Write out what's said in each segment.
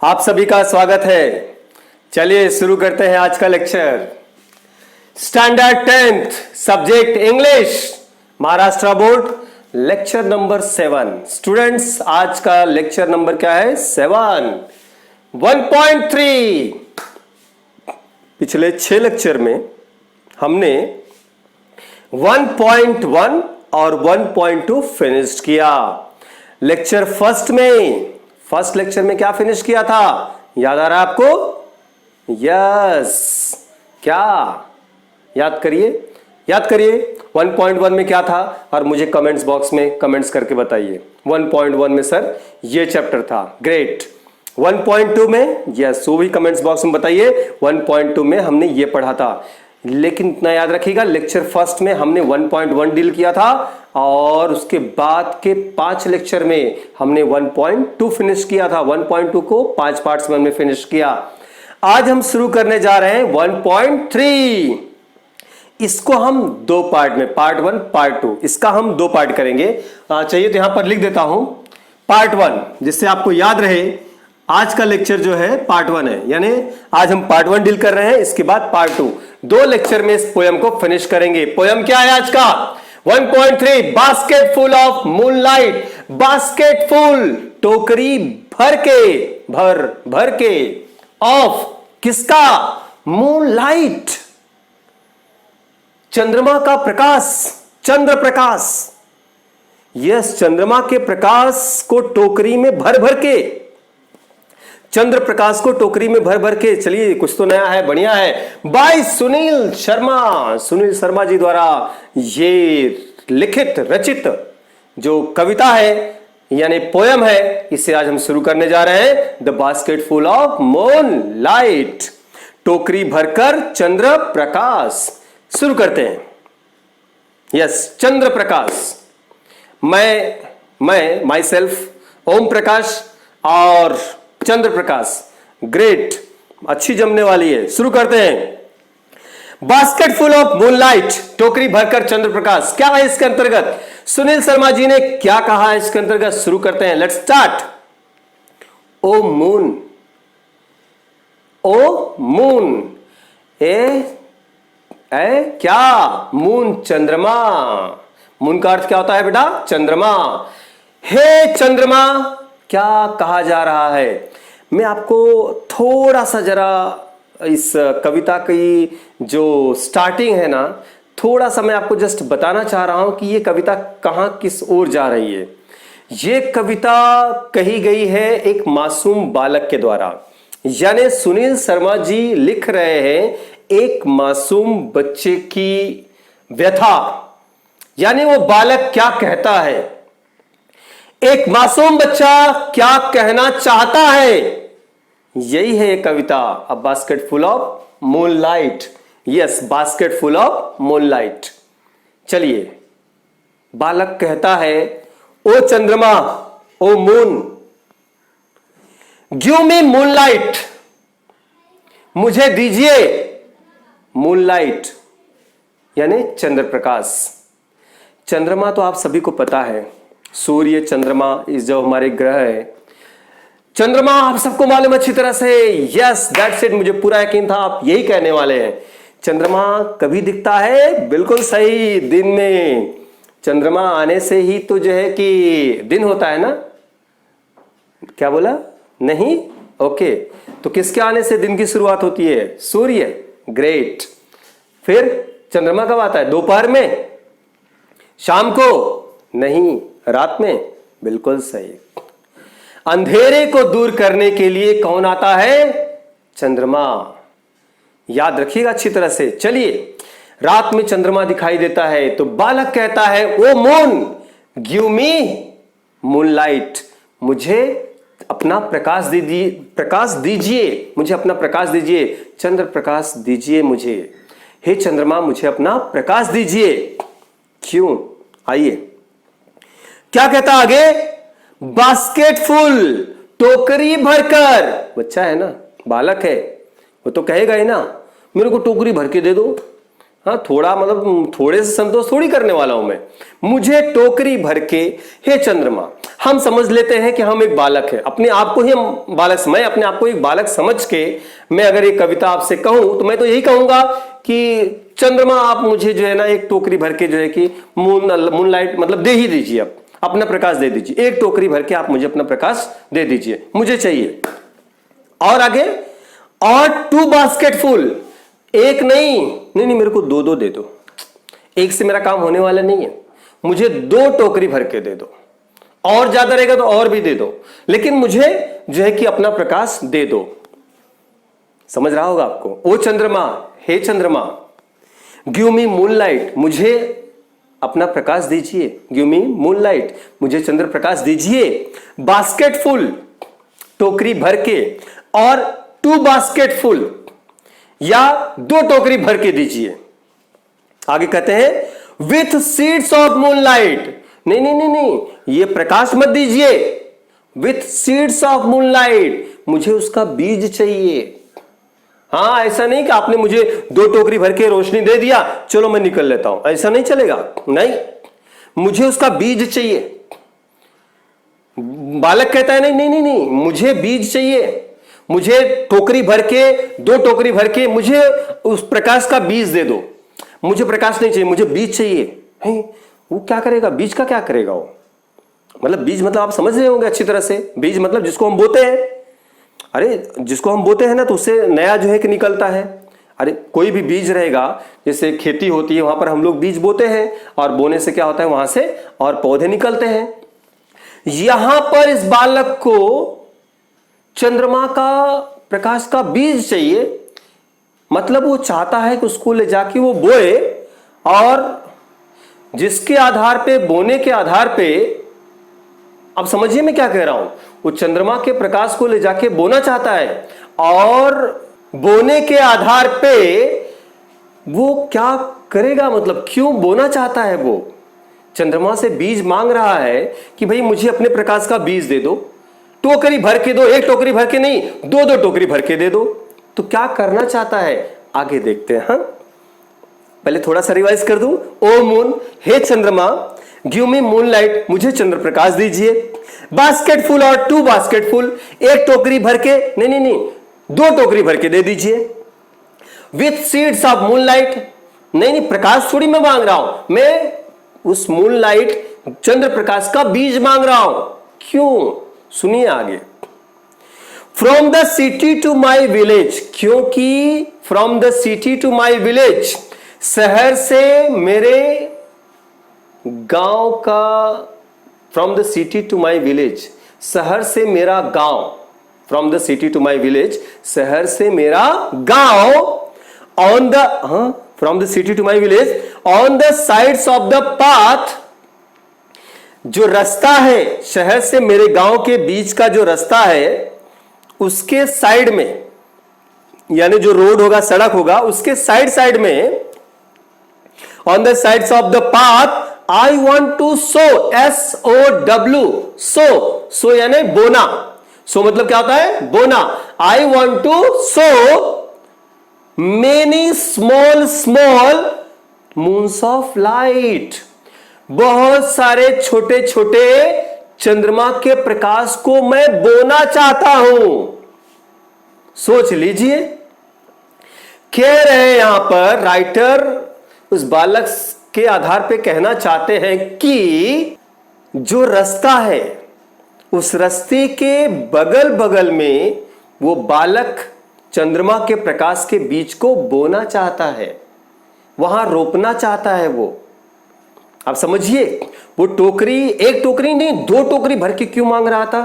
आप सभी का स्वागत है। चलिए शुरू करते हैं आज का lecture. Standard 10th subject English, Maharashtra board, lecture number 7। Students, आज का लेक्चर नंबर क्या है? 7। 1.3। पिछले 6 लेक्चर में हमने 1.1 और 1.2 फिनिश किया। लेक्चर फर्स्ट लेक्चर में क्या फिनिश किया था? याद आ रहा है आपको? यस, क्या याद करिए 1.1 में क्या था और मुझे कमेंट्स बॉक्स में कमेंट्स करके बताइए। 1.1 में सर ये चैप्टर था। ग्रेट। 1.2 में यस, वो भी कमेंट्स बॉक्स में बताइए। 1.2 में हमने ये पढ़ा था, लेकिन इतना याद रखिएगा, लेक्चर फर्स्ट में हमने 1.1 डील किया था और उसके बाद के 5 लेक्चर में हमने 1.2 फिनिश किया था। 1.2 को 5 पार्ट्स में हमने फिनिश किया। आज हम शुरू करने जा रहे हैं 1.3। इसको हम 2 पार्ट में, पार्ट 1 पार्ट 2, इसका हम 2 पार्ट करेंगे। चाहिए तो यहां पर लिख देता हूं पार्ट 1, जिससे आपको याद रहे आज का लेक्चर जो है पार्ट 1 है, यानी आज हम पार्ट 1 डील कर रहे हैं, इसके बाद पार्ट 2। 2 लेक्चर में इस पोयम को फिनिश करेंगे। पोयम क्या है आज का? 1.3 basket full of moonlight. Basket full, टोकरी भर के ऑफ किसका? मूनलाइट, चंद्रमा का प्रकाश, चंद्र प्रकाश। यस, चंद्रमा के प्रकाश को टोकरी में भर के, चंद्र प्रकाश को टोकरी में भर के। चलिए, कुछ तो नया है, बढ़िया है। बाय सुनील शर्मा जी द्वारा ये लिखित रचित जो कविता है यानी पोयम है, इसे आज हम शुरू करने जा रहे हैं। The basket full of moon light, टोकरी भरकर चंद्र प्रकाश। शुरू करते हैं। यस, चंद्र प्रकाश। मैं माई सेल्फ ओम प्रकाश और चंद्र प्रकाश। ग्रेट, अच्छी जमने वाली है। शुरू करते हैं। बास्केट फुल ऑफ मूनलाइट, टोकरी भरकर चंद्र प्रकाश। क्या है इसके अंतर्गत? सुनील शर्मा जी ने क्या कहा है इसके अंतर्गत? शुरू करते हैं। Let's start. ओ मून, क्या? मून, चंद्रमा। मून का अर्थ क्या होता है बेटा? चंद्रमा। हे चंद्रमा, क्या कहा जा रहा है? मैं आपको थोड़ा सा जरा इस कविता की जो स्टार्टिंग है ना, थोड़ा सा मैं आपको जस्ट बताना चाह रहा हूं कि ये कविता कहां किस ओर जा रही है। ये कविता कही गई है एक मासूम बालक के द्वारा, यानी सुनील शर्मा जी लिख रहे हैं एक मासूम बच्चे की व्यथा, यानी वो बालक क्या कहता है, एक मासूम बच्चा क्या कहना चाहता है, यही है ये कविता। A basket full of moonlight. Yes, basket full of moonlight. चलिए, बालक कहता है, ओ चंद्रमा, oh moon, give me moonlight, मुझे दीजिए मूनलाइट, यानी चंद्र प्रकाश। चंद्रमा तो आप सभी को पता है, सूर्य, चंद्रमा, इस जो हमारे ग्रह है, चंद्रमा आप सबको मालूम अच्छी तरह से। यस, दैट्स इट, मुझे पूरा यकीन था आप यही कहने वाले हैं। चंद्रमा कभी दिखता है? बिल्कुल सही, दिन में। चंद्रमा आने से ही तो जो है कि दिन होता है ना। क्या बोला? नहीं? ओके, तो किसके आने से दिन की शुरुआत होती है? सूर्य। ग्रेट। फिर चंद्रमा कब आता है? दोपहर में, शाम को? नहीं, रात में। बिल्कुल सही। अंधेरे को दूर करने के लिए कौन आता है? चंद्रमा। याद रखिएगा अच्छी तरह से। चलिए, रात में चंद्रमा दिखाई देता है तो बालक कहता है, o moon, give me moonlight, मुझे अपना प्रकाश दीजिए, मुझे अपना प्रकाश दीजिए, चंद्र प्रकाश दीजिए मुझे। हे चंद्रमा, मुझे अपना प्रकाश दीजिए। क्यों? आइए, क्या कहता आगे? बास्केट फुल, टोकरी भरकर। बच्चा है ना, बालक है, वो तो कहेगा ही ना, मेरे को टोकरी भर के दे दो, हाँ, थोड़ा मतलब थोड़े से संतोष थोड़ी करने वाला हूं मैं। मुझे टोकरी भर के हे चंद्रमा। हम समझ लेते हैं कि हम एक बालक है, अपने आप को ही हम बालक, मैं अपने आप को एक बालक समझ के मैं अगर एक कविता आपसे कहूं तो मैं तो यही कहूंगा कि चंद्रमा आप मुझे जो है ना एक टोकरी भर के जो है कि मूनलाइट मतलब दे ही दीजिए, आप अपना प्रकाश दे दीजिए, एक टोकरी भर के आप मुझे अपना प्रकाश दे दीजिए, मुझे चाहिए। और आगे, और 2 बास्केट फुल, एक नहीं, मेरे को 2 दे दो, एक से मेरा काम होने वाला नहीं है, मुझे 2 टोकरी भर के दे दो, और ज्यादा रहेगा तो और भी दे दो, लेकिन मुझे जो है कि अपना प्रकाश दे दो। समझ रहा होगा आपको। ओ चंद्रमा, हे चंद्रमा, गिव मी मूनलाइट, मुझे अपना प्रकाश दीजिए, गिव मी मूनलाइट, मुझे चंद्र प्रकाश दीजिए। बास्केट फुल, टोकरी भर के, और 2 बास्केट फुल या 2 टोकरी भर के दीजिए। आगे कहते हैं विथ सीड्स ऑफ मूनलाइट, नहीं, ये प्रकाश मत दीजिए, विथ सीड्स ऑफ मूनलाइट, मुझे उसका बीज चाहिए। हाँ, ऐसा नहीं कि आपने मुझे 2 टोकरी भर के रोशनी दे दिया, चलो मैं निकल लेता हूं, ऐसा नहीं चलेगा। नहीं, मुझे उसका बीज चाहिए। बालक कहता है नहीं, मुझे बीज चाहिए, मुझे टोकरी भर के 2 टोकरी भर के मुझे उस प्रकाश का बीज दे दो। मुझे प्रकाश नहीं चाहिए, मुझे बीज चाहिए। वो क्या करेगा, बीज का क्या करेगा वो? मतलब बीज मतलब आप समझ रहे होंगे अच्छी तरह से, बीज मतलब जिसको हम बोते हैं। अरे जिसको हम बोते हैं ना तो उससे नया जो है कि निकलता है। अरे कोई भी बीज रहेगा, जैसे खेती होती है वहां पर हम लोग बीज बोते हैं, और बोने से क्या होता है वहां से और पौधे निकलते हैं। यहां पर इस बालक को चंद्रमा का प्रकाश का बीज चाहिए, मतलब वो चाहता है कि उसको ले जाके वो बोए, और जिसके आधार पे, बोने के आधार पे, अब समझिए मैं क्या कह रहा हूं, वो चंद्रमा के प्रकाश को ले जाके बोना चाहता है, और बोने के आधार पे वो क्या करेगा, मतलब क्यों बोना चाहता है, वो चंद्रमा से बीज मांग रहा है कि भाई मुझे अपने प्रकाश का बीज दे दो, टोकरी भर के दो, एक टोकरी भर के नहीं, 2 टोकरी भर के दे दो। तो क्या करना चाहता है आगे देखते हैं। हाँ, पहले थोड़ा सा रिवाइज कर दूं। ओ मून, हे चंद्रमा, गिव मी मूनलाइट, मुझे चंद्र प्रकाश दीजिए। बास्केट फुल और 2 बास्केट फुल, एक टोकरी भर के, नहीं, 2 टोकरी भर के दे दीजिए। विथ सीड्स ऑफ मूनलाइट, नहीं, प्रकाश थोड़ी मैं मांग रहा हूं, मैं उस मूनलाइट चंद्र प्रकाश का बीज मांग रहा हूं। क्यों, सुनिए आगे। From the city to my village, क्योंकि from the city to my village, शहर से मेरे गांव का, from the city to my village, शहर से मेरा गांव, from the city to my village, शहर से मेरा गांव, on the, from the city to my village, on the sides of the path, जो रास्ता है शहर से मेरे गांव के बीच का जो रास्ता है, उसके साइड में, यानी जो रोड होगा, सड़क होगा, उसके साइड में, on the sides of the path, I want to sow, SOW, sow यानी बोना, सो मतलब क्या होता है, बोना। I want to sow many small moons of light, बहुत सारे छोटे छोटे चंद्रमा के प्रकाश को मैं बोना चाहता हूं। सोच लीजिए, कह रहे हैं यहां पर राइटर उस बालक के आधार पे कहना चाहते हैं कि जो रास्ता है, उस रास्ते के बगल बगल में वो बालक चंद्रमा के प्रकाश के बीज को बोना चाहता है, वहां रोपना चाहता है। वो आप समझिए, वो टोकरी, एक टोकरी नहीं, 2 टोकरी भर के क्यों मांग रहा था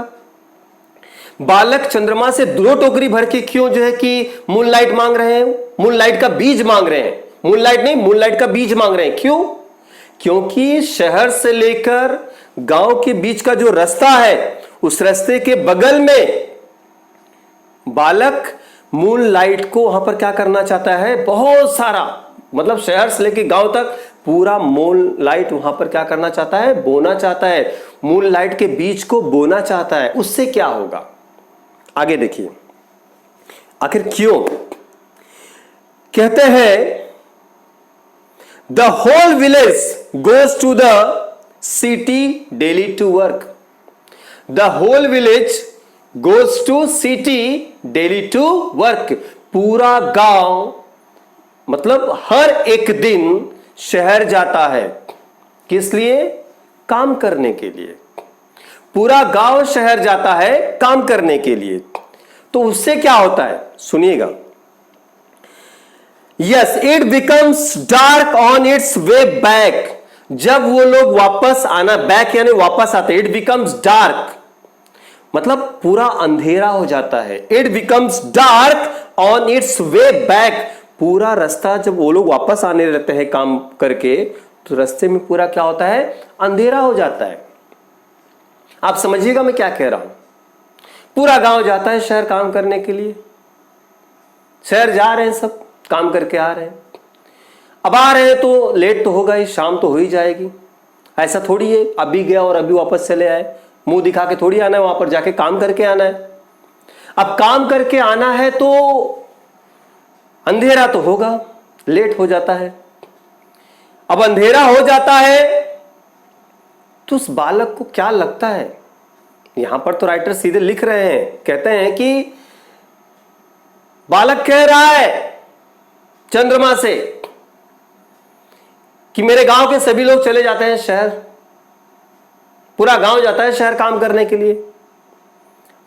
बालक? चंद्रमा से 2 टोकरी भर के क्यों जो है कि मूनलाइट मांग रहे हैं, मूनलाइट का बीज मांग रहे हैं, मूनलाइट नहीं, मूनलाइट का बीज मांग रहे हैं। क्यों? क्योंकि शहर से लेकर गांव के बीच का जो रास्ता है, उस रास्ते के बगल में बालक मूनलाइट को वहां पर क्या करना चाहता है, बहुत सारा, मतलब शहर से लेकर गांव तक पूरा मूनलाइट वहां पर क्या करना चाहता है, बोना चाहता है, मूनलाइट के बीज को बोना चाहता है। उससे क्या होगा आगे देखिए, आखिर क्यों कहते हैं the whole village goes to the city daily to work. The whole village goes to city daily to work. पूरा गांव मतलब हर एक दिन शहर जाता है, किस लिए? काम करने के लिए। पूरा गांव शहर जाता है काम करने के लिए। तो उससे क्या होता है, सुनिएगा। Yes, it becomes dark on its way back. जब वो लोग वापस आना, बैक यानी वापस आते, इट बिकम्स डार्क मतलब पूरा अंधेरा हो जाता है। It becomes dark on its way back. पूरा रास्ता जब वो लोग वापस आने रहते हैं काम करके, तो रास्ते में पूरा क्या होता है, अंधेरा हो जाता है। आप समझिएगा मैं क्या कह रहा हूं। पूरा गांव जाता है शहर काम करने के लिए, शहर जा रहे हैं, सब काम करके आ रहे हैं। अब आ रहे हैं तो लेट तो होगा ही, शाम तो हो ही जाएगी। ऐसा थोड़ी है अभी गया और अभी वापस चले आए, मुंह दिखा के थोड़ी आना है, वहां पर जाके काम करके आना है। अब काम करके आना है तो अंधेरा तो होगा, लेट हो जाता है। अब अंधेरा हो जाता है तो उस बालक को क्या लगता है, यहां पर तो राइटर सीधे लिख रहे हैं, कहते हैं कि बालक कह रहा है चंद्रमा से कि मेरे गांव के सभी लोग चले जाते हैं शहर, पूरा गांव जाता है शहर काम करने के लिए,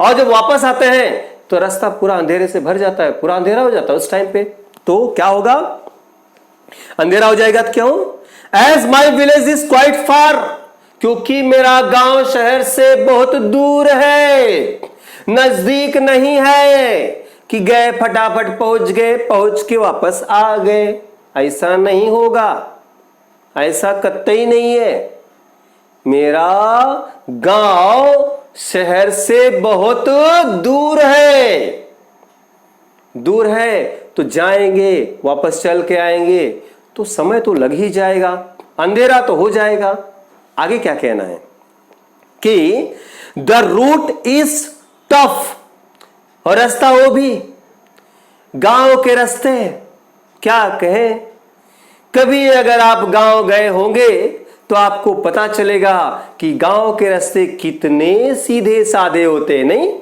और जब वापस आते हैं तो रास्ता पूरा अंधेरे से भर जाता है, पूरा अंधेरा हो जाता है उस टाइम पे। तो क्या होगा, अंधेरा हो जाएगा। तो क्यों? As my village is quite far, क्योंकि मेरा गांव शहर से बहुत दूर है, नजदीक नहीं है कि गए फटाफट पहुंच गए, पहुंच के वापस आ गए। ऐसा नहीं होगा, ऐसा कतई नहीं है। मेरा गांव शहर से बहुत दूर है, दूर है तो जाएंगे, वापस चल के आएंगे तो समय तो लग ही जाएगा, अंधेरा तो हो जाएगा। आगे क्या कहना है कि द रूट इज टफ, और रास्ता वो भी, गांव के रास्ते क्या कहें। कभी अगर आप गांव गए होंगे तो आपको पता चलेगा कि गांव के रास्ते कितने सीधे साधे होते हैं, नहीं?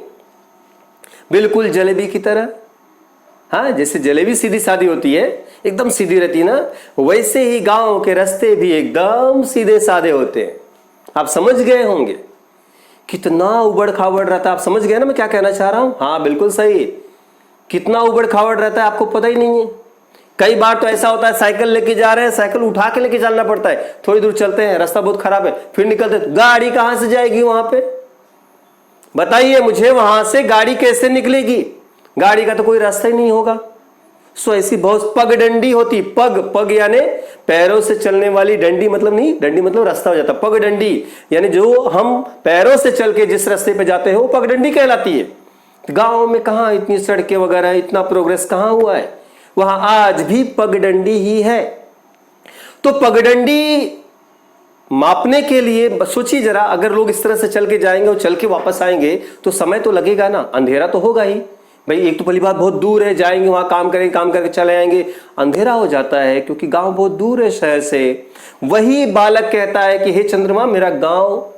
बिल्कुल जलेबी की तरह। हाँ, जैसे जलेबी सीधी सादी होती है, एकदम सीधी रहती है ना, वैसे ही गांव के रास्ते भी एकदम सीधे साधे होते हैं। आप समझ गए होंगे कितना उबड़ खाबड़ रहता है। आप समझ गए ना मैं क्या कहना चाह रहा हूं? हाँ बिल्कुल सही। कितना उबड़ खाबड़ रहता है आपको पता ही नहीं है। कई बार तो ऐसा होता है, साइकिल लेके जा रहे हैं, साइकिल उठा के लेके चलना पड़ता है, थोड़ी दूर चलते हैं, रास्ता बहुत खराब है, फिर निकलते, गाड़ी कहां से जाएगी वहां पे? बताइए मुझे, वहां से गाड़ी कैसे निकलेगी? गाड़ी का तो कोई रास्ता ही नहीं होगा। सो ऐसी बहुत पगडंडी होती, पग, पग यानी पैरों से चलने वाली, डंडी मतलब नहीं, डंडी मतलब रास्ता हो जाता, पगडंडी यानी जो हम पैरों से चल के जिस रास्ते पे जाते हैं वो पगडंडी कहलाती है। गांव में कहां इतनी सड़कें वगैरह, इतना प्रोग्रेस कहां हुआ है, वहां आज भी पगडंडी ही है। तो पगडंडी मापने के लिए सोचिए जरा, अगर लोग इस तरह से चल के जाएंगे और चल के वापस आएंगे तो समय तो लगेगा ना, अंधेरा तो होगा ही भाई। एक तो पहली बात बहुत दूर है, जाएंगे वहां काम करेंगे, काम करके चले आएंगे, अंधेरा हो जाता है क्योंकि गांव बहुत दूर है शहर से। वही बालक कहता है कि हे चंद्रमा, मेरा गांव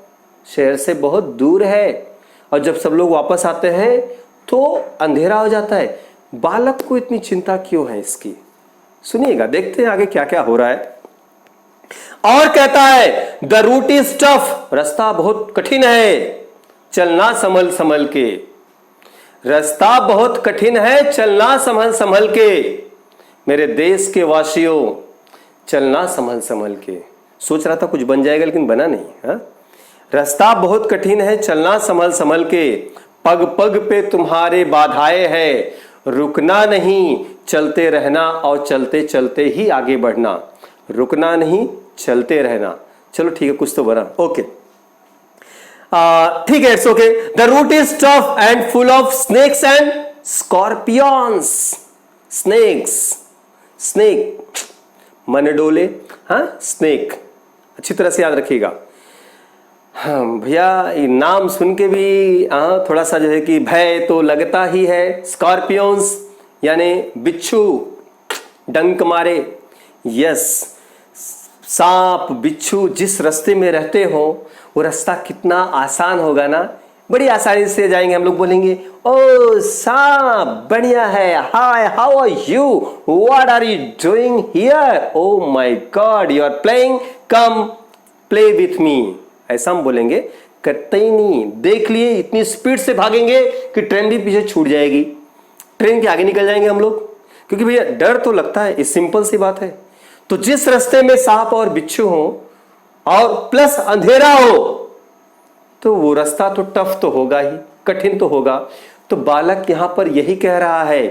शहर से बहुत दूर है, और जब सब लोग वापस आते हैं तो अंधेरा हो जाता है। बालक को इतनी चिंता क्यों है इसकी? सुनिएगा, देखते हैं आगे क्या क्या हो रहा है। और कहता है द रूट इज टफ, रास्ता बहुत कठिन है, चलना संभल संभल के। रास्ता बहुत कठिन है, चलना संभल संभल के। मेरे देश के वासियों, चलना संभल संभल के। सोच रहा था कुछ बन जाएगा लेकिन बना नहीं। हाँ, रास्ता बहुत कठिन है, चलना संभल संभल के। पग पग पे तुम्हारे बाधाएं है, रुकना नहीं, चलते रहना, और चलते चलते ही आगे बढ़ना। रुकना नहीं, चलते रहना। चलो ठीक है, कुछ तो बना। ओके, ठीक है, it's okay. The route is tough and full of snakes and scorpions. Snakes, snake मन डोले, हाँ स्नेक, अच्छी तरह से याद रखिएगा। हाँ भैया, ये नाम सुन के भी थोड़ा सा जो है कि भय तो लगता ही है। स्कॉर्पियंस यानी बिच्छू, डंक मारे। यस, सांप बिच्छू जिस रास्ते में रहते हो वो रास्ता कितना आसान होगा ना, बड़ी आसानी से जाएंगे। हम लोग बोलेंगे ओ सांप बढ़िया है, hi how are you, what are you doing here, oh my god you are playing, come play with me, ऐसा हम बोलेंगे। करते ही नहीं, देख लिए इतनी स्पीड से भागेंगे कि ट्रेन भी पीछे छूट जाएगी, ट्रेन के आगे निकल जाएंगे हम लोग, क्योंकि भैया डर तो लगता है, इस सिंपल सी बात है। तो जिस रास्ते में सांप और बिच्छू हो और प्लस अंधेरा हो तो वो रास्ता तो टफ तो होगा ही, कठिन तो होगा। तो बालक यहां पर यही कह रहा है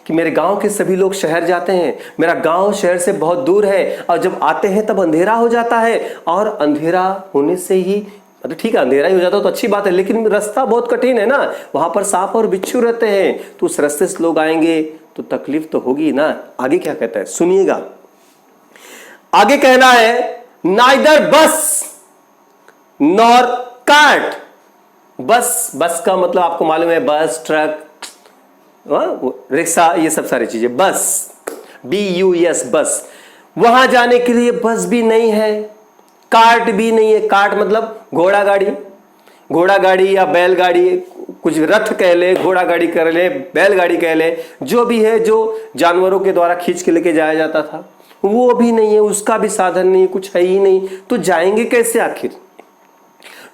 कि मेरे गांव के सभी लोग शहर जाते हैं, मेरा गांव शहर से बहुत दूर है, और जब आते हैं तब अंधेरा हो जाता है, और अंधेरा होने से ही मतलब ठीक है अंधेरा ही हो जाता तो अच्छी बात है, लेकिन रास्ता बहुत कठिन है ना, वहां पर सांप और बिच्छू रहते हैं, तो उस रास्ते से लोग आएंगे तो तकलीफ तो होगी ना। आगे क्या कहता है सुनिएगा, आगे कहना है नाइदर बस नॉर कार्ट। बस, बस का मतलब आपको मालूम है, बस ट्रक रिक्शा ये सब सारी चीजें, बस BUS बस, वहां जाने के लिए बस भी नहीं है, कार्ट भी नहीं है। कार्ट मतलब घोड़ा गाड़ी, घोड़ा गाड़ी या बैलगाड़ी, कुछ रथ कह ले, घोड़ा गाड़ी कह ले, बैलगाड़ी कह ले, जो भी है जो जानवरों के द्वारा खींच के लेके जाया जाता था, वो भी नहीं है, उसका भी साधन नहीं, कुछ है ही नहीं। तो जाएंगे कैसे आखिर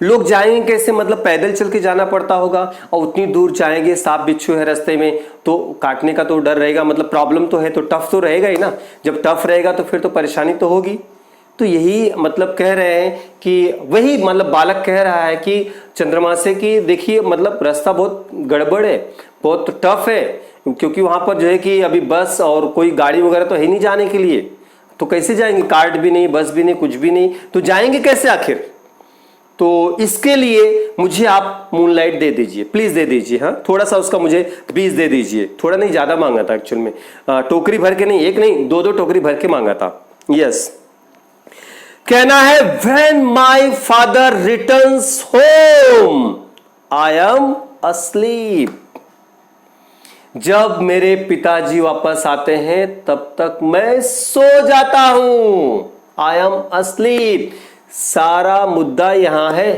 लोग, जाएंगे कैसे, मतलब पैदल चल के जाना पड़ता होगा, और उतनी दूर जाएंगे, सांप बिच्छू है रास्ते में तो काटने का तो डर रहेगा, मतलब प्रॉब्लम तो है, तो टफ तो रहेगा ही ना। जब टफ रहेगा तो फिर तो परेशानी तो होगी। तो यही मतलब कह रहे हैं कि वही मतलब बालक कह रहा है कि चंद्रमा से कि देखिए मतलब रास्ता बहुत गड़बड़ है, बहुत टफ है, क्योंकि वहां पर जो है कि अभी बस और कोई गाड़ी वगैरह तो है नहीं जाने के लिए, तो कैसे जाएंगे, कार्ट भी नहीं, बस भी नहीं, कुछ भी नहीं, तो जाएंगे कैसे आखिर। तो इसके लिए मुझे आप मूनलाइट दे दीजिए, प्लीज दे दीजिए, हाँ थोड़ा सा उसका मुझे बीज दे दीजिए, थोड़ा नहीं ज्यादा मांगा था एक्चुअल में, टोकरी भर के नहीं, एक नहीं दो टोकरी भर के मांगा था। यस, कहना है when my father returns home I am asleep. जब मेरे पिताजी वापस आते हैं तब तक मैं सो जाता हूं, आई एम अस्लीप। सारा मुद्दा यहां है।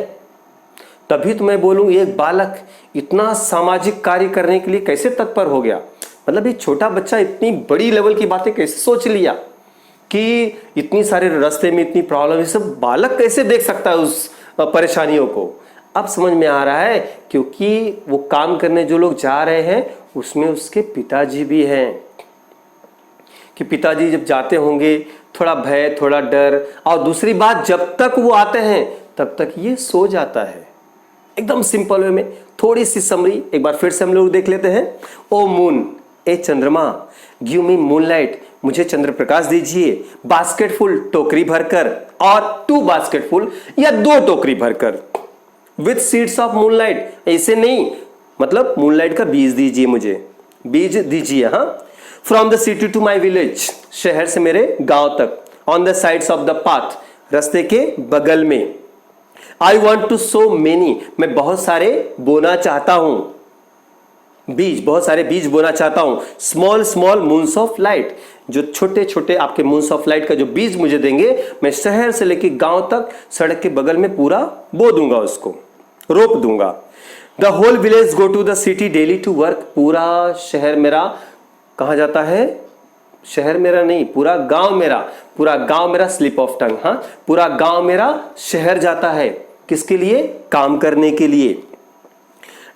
तभी तो मैं बोलूं एक बालक इतना सामाजिक कार्य करने के लिए कैसे तत्पर हो गया, मतलब ये छोटा बच्चा इतनी बड़ी लेवल की बातें कैसे सोच लिया कि इतनी सारे रास्ते में इतनी प्रॉब्लम, ये सब बालक कैसे देख सकता है उस परेशानियों को। अब समझ में आ रहा है, क्योंकि वो काम करने जो लोग जा रहे हैं उसमें उसके पिताजी भी हैं, कि पिताजी जब जाते होंगे थोड़ा भय, थोड़ा डर, और दूसरी बात जब तक वो आते हैं तब तक ये सो जाता है। एकदम सिंपल वे में थोड़ी सी समरी एक बार फिर से हम लोग देख लेते हैं। ओ मून, ए चंद्रमा, गिव मी मूनलाइट, मुझे चंद्र प्रकाश दीजिए, बास्केटफुल टोकरी भरकर, और 2 बास्केटफुल या 2 टोकरी भरकर, विथ सीड्स ऑफ मूनलाइट, ऐसे नहीं, मतलब मूनलाइट का बीज दीजिए, मुझे बीज दीजिए, हाँ। From the city to my village, शहर से मेरे गांव तक, on the sides of the path, रास्ते के बगल में, I want to sow many, मैं बहुत सारे बोना चाहता हूं, बीज, बहुत सारे बीज बोना चाहता हूं, small small moons of light, जो छोटे छोटे आपके मून्स ऑफ लाइट का जो बीज मुझे देंगे, मैं शहर से लेकर गांव तक सड़क के बगल में पूरा बो दूंगा, उसको रोप दूंगा। The whole village go to the city daily to work, पूरा शहर मेरा कहां जाता है, शहर मेरा नहीं, पूरा गांव मेरा, पूरा गांव मेरा, स्लिप ऑफ टंग, हाँ, पूरा गांव मेरा शहर जाता है, किसके लिए, काम करने के लिए।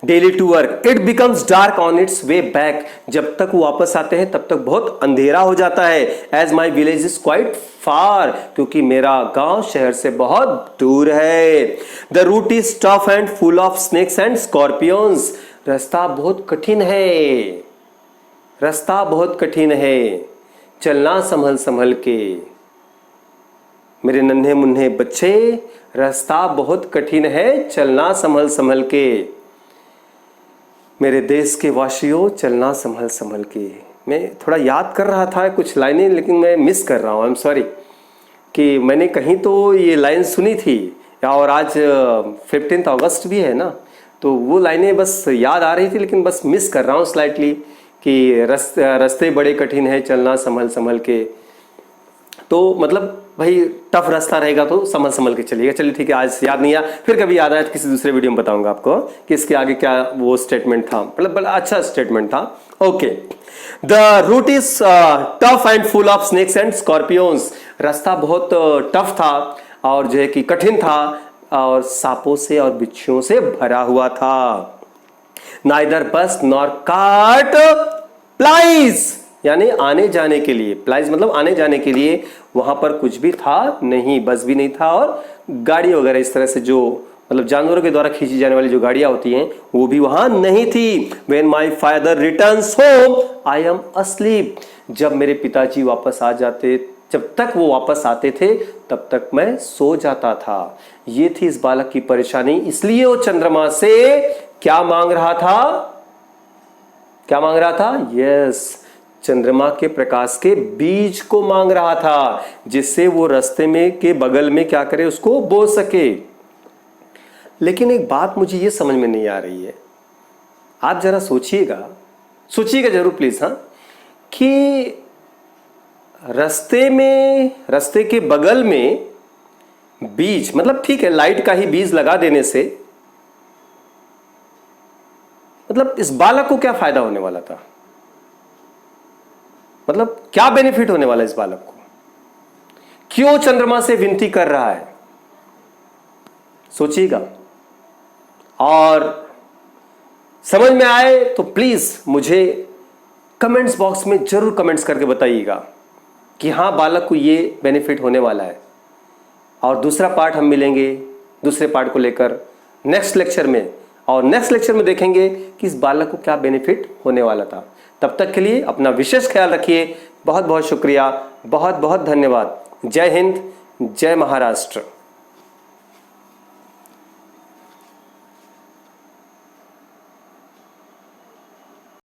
Daily to work, it becomes dark on its way back, जब तक वो वापस आते हैं तब तक बहुत अंधेरा हो जाता है। As my village is quite far, क्योंकि मेरा गांव शहर से बहुत दूर है। The route is tough and full of snakes and scorpions, रास्ता बहुत कठिन है, रास्ता बहुत कठिन है, चलना संभल संभल के, मेरे नन्हे मुन्ने बच्चे, रास्ता बहुत कठिन है, चलना संभल संभल के, मेरे देश के वासियों, चलना संभल संभल के। मैं थोड़ा याद कर रहा था कुछ लाइनें, लेकिन मैं मिस कर रहा हूँ, आई एम सॉरी, कि मैंने कहीं तो ये लाइन सुनी थी, और आज 15 अगस्त भी है ना, तो वो लाइनें बस याद आ रही थी, लेकिन बस मिस कर रहा हूँ स्लाइटली, कि रास्ते बड़े कठिन है, चलना संभल संभल के। तो मतलब भाई टफ रास्ता रहेगा तो संभल संभल के चलिएगा। चलिए ठीक है, आज याद नहीं आया, फिर कभी याद आया तो किसी दूसरे वीडियो में बताऊंगा आपको कि इसके आगे क्या वो स्टेटमेंट था, मतलब बड़ा अच्छा स्टेटमेंट था। Okay, the route is tough and full of snakes and scorpions. रास्ता बहुत टफ था और जो है कि कठिन था और सांपों से और बिच्छुओं से भरा हुआ था। नाइदर बस नॉर कार्ट प्लाइज, यानी आने जाने के लिए, प्लाइज मतलब आने जाने के लिए वहां पर कुछ भी था नहीं, बस भी नहीं था और गाड़ी वगैरह इस तरह से जो मतलब जानवरों के द्वारा खींची जाने वाली जो गाड़ियां होती हैं वो भी वहां नहीं थी। When my father returns home, I am asleep. जब मेरे पिताजी वापस आ जाते, जब तक वो वापस आते थे तब तक मैं सो जाता था। ये थी इस बालक की परेशानी, इसलिए वो चंद्रमा से क्या मांग रहा था? क्या मांग रहा था? यस, चंद्रमा के प्रकाश के बीज को मांग रहा था, जिससे वो रास्ते में के बगल में क्या करे, उसको बो सके। लेकिन एक बात मुझे ये समझ में नहीं आ रही है, आप जरा सोचिएगा, सोचिएगा जरूर प्लीज, हाँ, कि रास्ते के बगल में बीज, मतलब ठीक है लाइट का ही बीज लगा देने से मतलब इस बालक को क्या फायदा होने वाला था? मतलब क्या बेनिफिट होने वाला इस बालक को? क्यों चंद्रमा से विनती कर रहा है? सोचिएगा, और समझ में आए तो प्लीज मुझे कमेंट्स बॉक्स में जरूर कमेंट्स करके बताइएगा कि हाँ बालक को ये बेनिफिट होने वाला है। और दूसरा पार्ट हम मिलेंगे दूसरे पार्ट को लेकर नेक्स्ट लेक्चर में, और नेक्स्ट लेक्चर में देखेंगे कि इस बालक को क्या बेनिफिट होने वाला था। तब तक के लिए अपना विशेष ख्याल रखिए। बहुत बहुत शुक्रिया, बहुत बहुत धन्यवाद। जय हिंद, जय महाराष्ट्र।